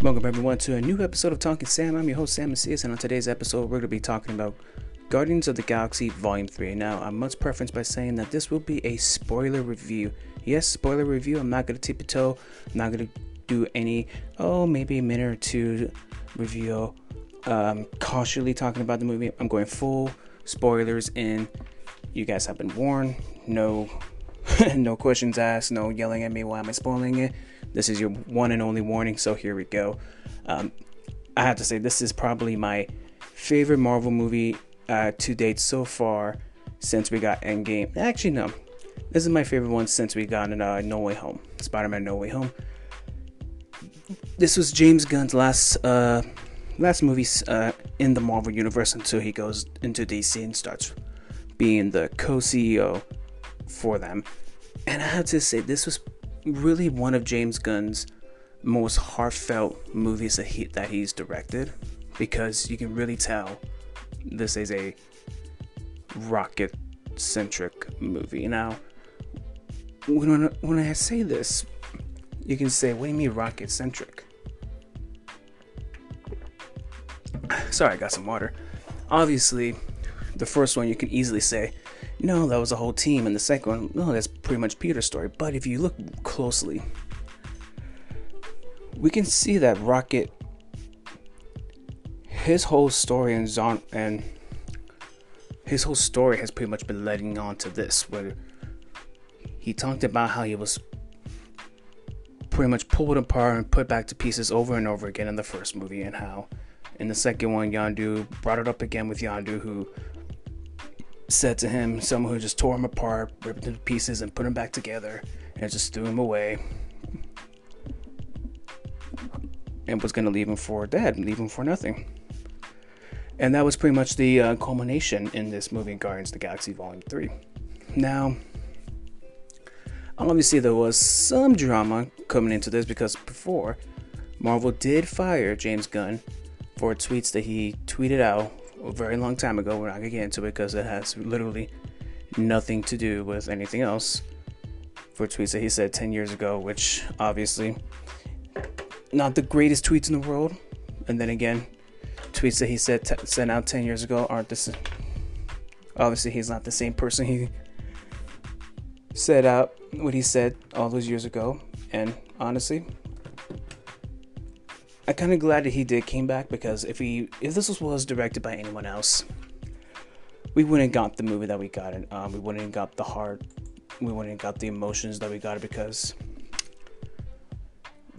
Welcome everyone to a new episode of Talking Sam. I'm your host Sam Macias, and on today's episode we're going to be talking about Guardians of the Galaxy Volume 3. Now, I must preference by saying that this will be a spoiler review. Yes, spoiler review. I'm not going to tip your toe. I'm not going to do any, maybe a minute or two review, cautiously talking about the movie. I'm going full spoilers, and you guys have been warned. No no questions asked, no yelling at me, why am I spoiling it? This is your one and only warning, so here we go. I have to say, this is probably my favorite Marvel movie to date so far since we got Endgame. Actually, no. This is my favorite one since we got No Way Home. Spider-Man No Way Home. This was James Gunn's last movie in the Marvel Universe until he goes into DC and starts being the co-CEO for them. And I have to say, this was really one of James Gunn's most heartfelt movies that he's directed, because you can really tell this is a rocket centric movie. Now, when I say this, you can say, what do you mean rocket centric? Sorry, I got some water. Obviously, the first one you can easily say, no, that was a whole team, and the second one, no, that's pretty much Peter's story. But if you look closely, we can see that Rocket, his whole story and his whole story has pretty much been leading on to this, where he talked about how he was pretty much pulled apart and put back to pieces over and over again in the first movie, and how in the second one, Yondu brought it up again with Yondu, who said to him, someone who just tore him apart, ripped him to pieces, and put him back together, and just threw him away, and was going to leave him for dead, leave him for nothing. And that was pretty much the culmination in this movie, Guardians of the Galaxy Volume 3. Now, obviously there was some drama coming into this, because before, Marvel did fire James Gunn for tweets that he tweeted out a very long time ago. We're not going to get into it because it has literally nothing to do with anything else, for tweets that he said 10 years ago, which obviously not the greatest tweets in the world. And then again, tweets that he sent out 10 years ago aren't the same. Obviously, he's not the same person he said out what he said all those years ago. And honestly, I'm kind of glad that he came back, because if this was directed by anyone else, we wouldn't have got the movie that we got. We wouldn't have got the heart. We wouldn't have got the emotions that we got, because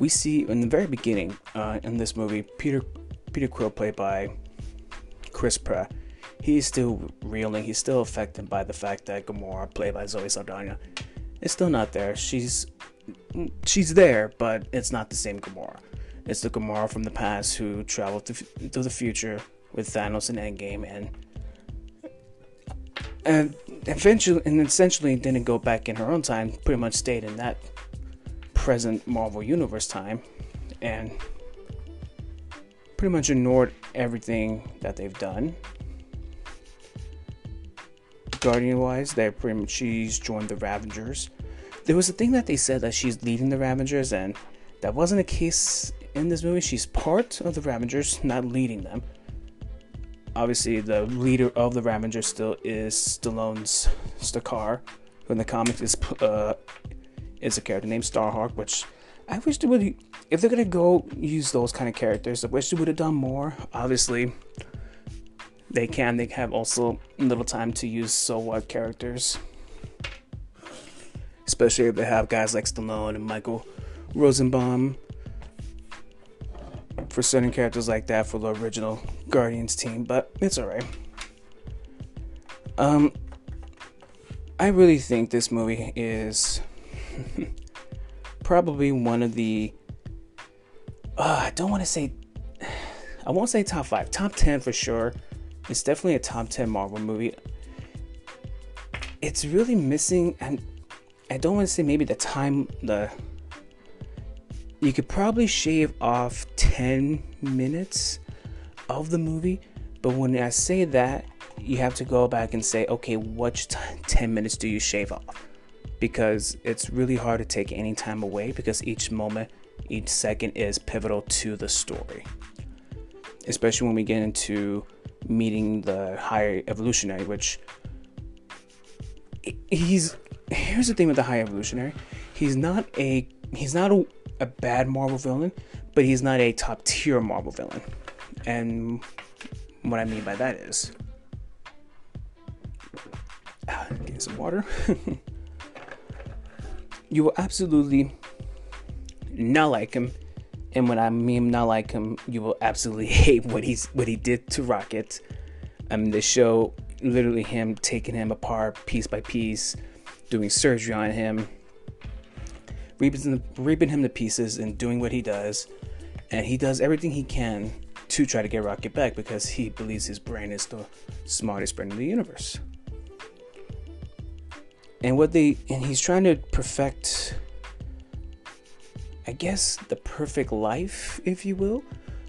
we see in the very beginning in this movie, Peter Quill, played by Chris Pratt, he's still reeling. He's still affected by the fact that Gamora, played by Zoe Saldana, is still not there. She's there, but it's not the same Gamora. It's the Gamora from the past who traveled to the future with Thanos in Endgame, and essentially didn't go back in her own time. Pretty much stayed in that present Marvel Universe time, and pretty much ignored everything that they've done. Guardian-wise, she's joined the Ravengers. There was a thing that they said that she's leading the Ravengers, and that wasn't the case in this movie. She's part of the Ravengers, not leading them. Obviously, the leader of the Ravengers still is Stallone's Stakar, who in the comics is a character named Starhawk, which I wish they would, if they're going to go use those kind of characters, I wish they would have done more. Obviously, they have also little time to use so what characters, especially if they have guys like Stallone and Michael Rosenbaum for certain characters like that for the original Guardians team, but it's alright. I really think this movie is probably one of the I won't say top 5, top 10 for sure. It's definitely a top 10 Marvel movie. It's really missing, and I don't want to say maybe you could probably shave off 10 minutes of the movie, but when I say that, you have to go back and say, okay, which 10 minutes do you shave off? Because it's really hard to take any time away, because each moment each second is pivotal to the story, especially when we get into meeting the higher evolutionary, which here's the thing with the high evolutionary. He's not a bad Marvel villain, but he's not a top tier Marvel villain. And what I mean by that is getting some water. You will absolutely not like him, and when I mean not like him, you will absolutely hate what he did to Rocket. The show, literally him taking him apart piece by piece, doing surgery on him, ripping him to pieces, and doing what he does. And he does everything he can to try to get Rocket back because he believes his brain is the smartest brain in the universe. And he's trying to perfect, I guess, the perfect life, if you will,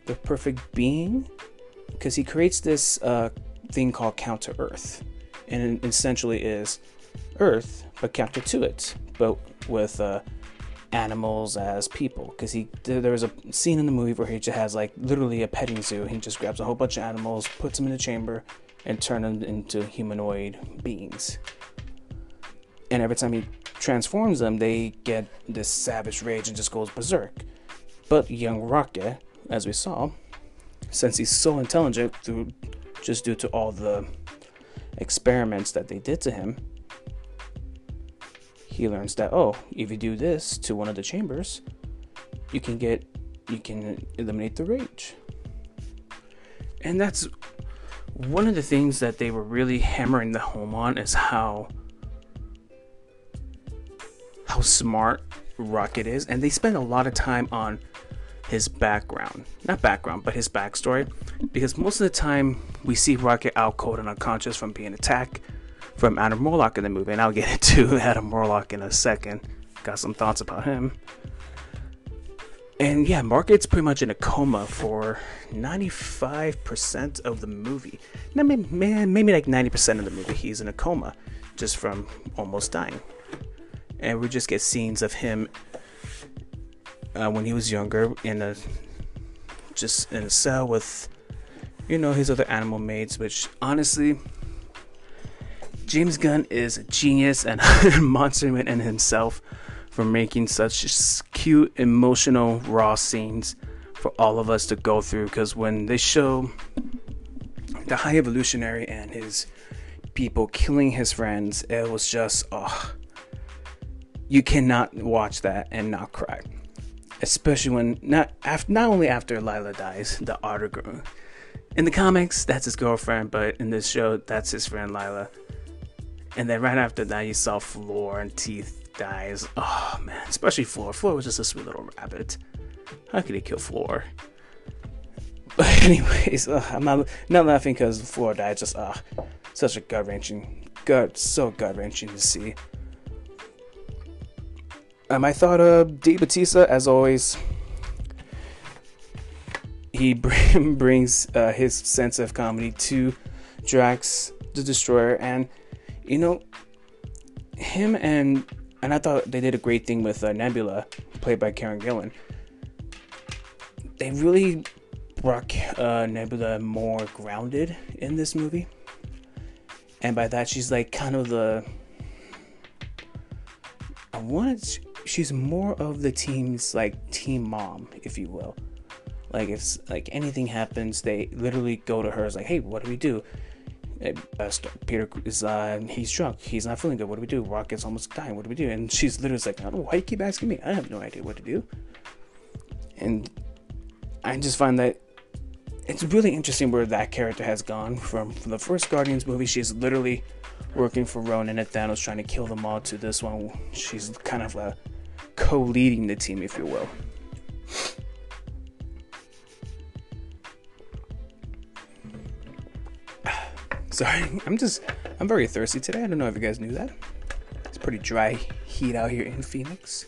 the perfect being, because he creates this thing called Counter Earth, and it essentially is Earth but counter to it, but with animals as people. Because there was a scene in the movie where he just has like literally a petting zoo. He just grabs a whole bunch of animals, puts them in a chamber, and turns them into humanoid beings. And every time he transforms them, they get this savage rage and just goes berserk. But young Rocket, as we saw, since he's so intelligent due to all the experiments that they did to him, he learns that, if you do this to one of the chambers, you can eliminate the rage. And that's one of the things that they were really hammering the home on, is how smart Rocket is. And they spend a lot of time on his background, not background, but his backstory, because most of the time we see Rocket out cold and unconscious from being attacked from Adam Warlock in the movie, and I'll get into Adam Warlock in a second. Got some thoughts about him. And yeah, Rocket's pretty much in a coma for 95% of the movie. Now, maybe like 90% of the movie he's in a coma, just from almost dying. And we just get scenes of him when he was younger in a cell with, his other animal mates, which honestly, James Gunn is a genius and a monster in himself for making such cute, emotional, raw scenes for all of us to go through. Because when they show the High Evolutionary and his people killing his friends, it was just, you cannot watch that and not cry. Especially when, not only after Lila dies, the otter girl. In the comics, that's his girlfriend, but in this show, that's his friend Lila. And then right after that, you saw Floor and Teeth dies. Oh man, especially Floor. Floor was just a sweet little rabbit. How could he kill Floor? But anyways, I'm not laughing because Floor died. Just such a gut-wrenching to see. I thought Dave Bautista, as always, he brings his sense of comedy to Drax the Destroyer, and him and I thought they did a great thing with Nebula, played by Karen Gillan. They really brought Nebula more grounded in this movie, and by that she's like kind of she's more of the team's like team mom, if you will. Like if like anything happens, they literally go to her. It's like, hey, what do we do? Peter is he's drunk. He's not feeling good. What do we do? Rocket's almost dying. What do we do? And she's literally like, I don't know why you keep asking me. I have no idea what to do. And I just find that it's really interesting where that character has gone from the first Guardians movie. She's literally working for Ronan and Thanos, trying to kill them all, to this one. She's kind of co-leading the team, if you will. Sorry, I'm very thirsty today. I don't know if you guys knew that. It's pretty dry heat out here in Phoenix.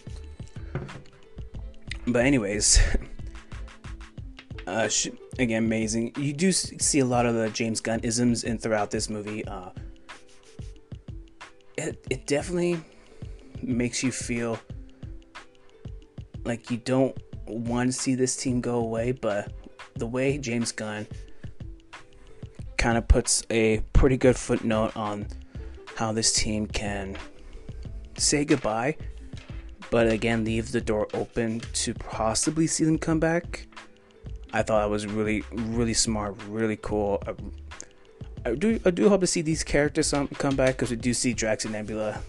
But anyways, again, amazing. You do see a lot of the James Gunn isms throughout this movie. It definitely makes you feel like you don't want to see this team go away, but the way James Gunn kind of puts a pretty good footnote on how this team can say goodbye, but again leave the door open to possibly see them come back. I thought it was really, really smart, really cool. I do hope to see these characters come back, because we do see Drax and Nebula,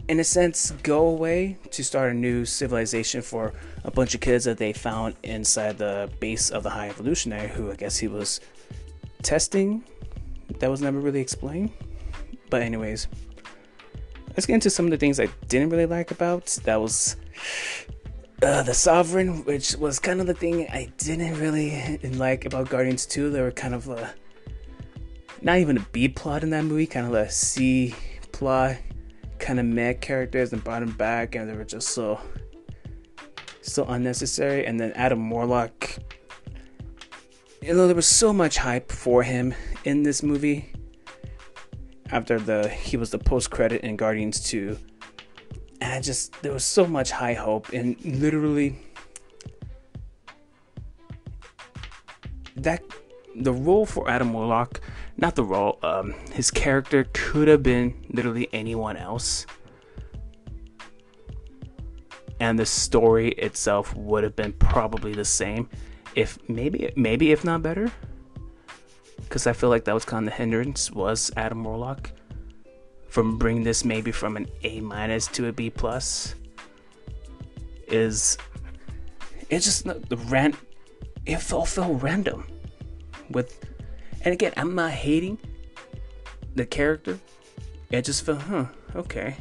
in a sense, go away to start a new civilization for a bunch of kids that they found inside the base of the High Evolutionary, who I guess he was testing. That was never really explained. But anyways, let's get into some of the things I didn't really like about. That was the Sovereign, which was kind of the thing I didn't really like about Guardians 2. They were kind of not even a B plot in that movie, kind of a C plot, kind of meh characters, and brought them back, and they were just so unnecessary. And then Adam Warlock, there was so much hype for him in this movie after he was the post-credit in Guardians 2, and there was so much high hope, and literally the role for Adam Warlock, not the role, his character could have been literally anyone else, and the story itself would have been probably the same, if not better, because I feel like that was kind of the hindrance, was Adam Warlock, from bringing this maybe from an A- to a B+. It's just it felt random. And again, I'm not hating the character. It just felt, okay.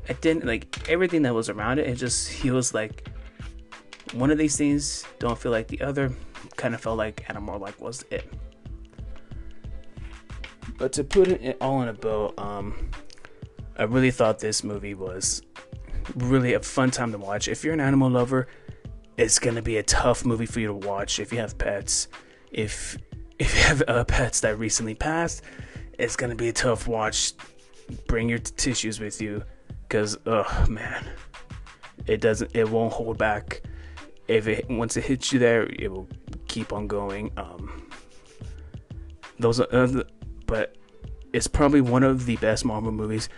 I didn't like everything that was around it. He was like one of these things, don't feel like the other. Kind of felt like Adam Warlock was it. But to put it all in a bow, I really thought this movie was really a fun time to watch. If you're an animal lover, it's gonna be a tough movie for you to watch. If you have pets, if you have pets that recently passed, it's gonna be a tough watch. Bring your tissues with you, because man, it won't hold back. Once it hits you there, it will keep on going. But it's probably one of the best Marvel movies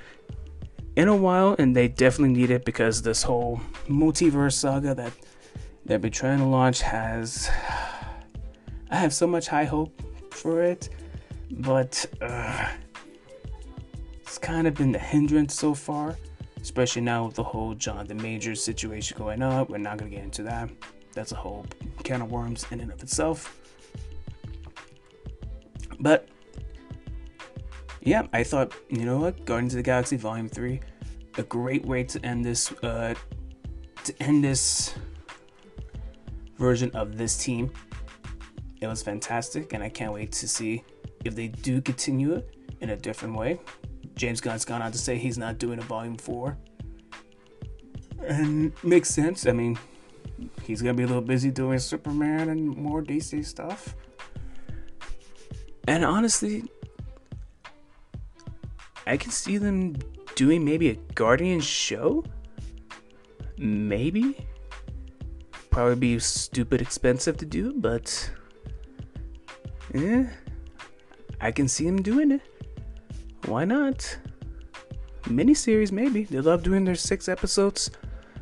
in a while, and they definitely need it, because this whole multiverse saga that they've been trying to launch I have so much high hope for it, but it's kind of been the hindrance so far, especially now with the whole Jonathan Majors situation going up. We're not going to get into that. That's a whole can of worms in and of itself. But yeah, I thought, you know what, Guardians of the Galaxy Volume 3, a great way to end this version of this team. It was fantastic, and I can't wait to see if they do continue it in a different way. James Gunn's gone on to say he's not doing a Volume 4. And makes sense. I mean, he's going to be a little busy doing Superman and more DC stuff. And honestly, I can see them doing maybe a Guardians show. Maybe. Probably be stupid expensive to do, but I can see them doing it. Why not? Miniseries, maybe. They love doing their 6 episodes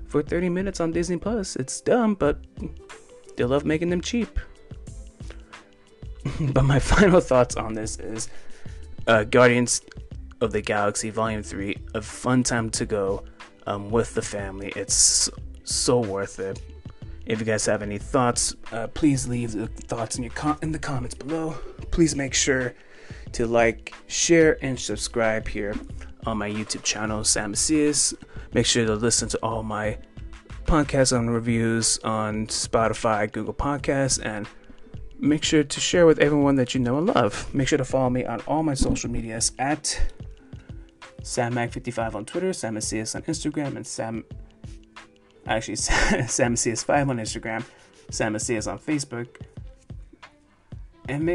for 30 minutes on Disney Plus. It's dumb, but they love making them cheap. But my final thoughts on this is Guardians of the Galaxy Volume 3, a fun time to go with the family. It's so worth it. If you guys have any thoughts, please leave the thoughts in the comments below. Please make sure to like, share, and subscribe here on my YouTube channel, Sam Macias. Make sure to listen to all my podcasts and reviews on Spotify, Google Podcasts, and make sure to share with everyone that you know and love. Make sure to follow me on all my social medias at SamMac55 on Twitter, Sam Macias on Instagram, and Sam Macias5 on Instagram, Sam Macias on Facebook. And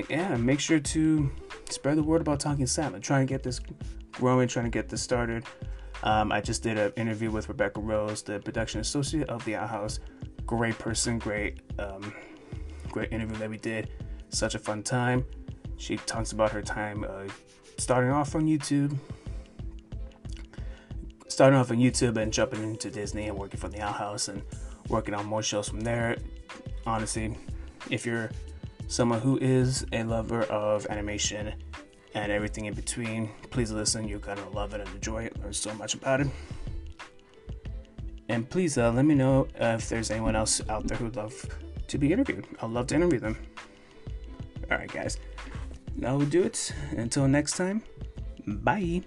make sure to spread the word about Talking Sam. I'm trying to get this growing, trying to get this started. I just did an interview with Rebecca Rose, the production associate of the Owl House. Great person, great interview that we did. Such a fun time. She talks about her time starting off on YouTube and jumping into Disney and working for the Owl House and working on more shows from there. Honestly, if you're someone who is a lover of animation and everything in between, please listen. You're gonna love it and enjoy it. Learn so much about it. And please let me know if there's anyone else out there who'd love to be interviewed. I'd love to interview them. Alright guys, that will do it. Until next time, bye.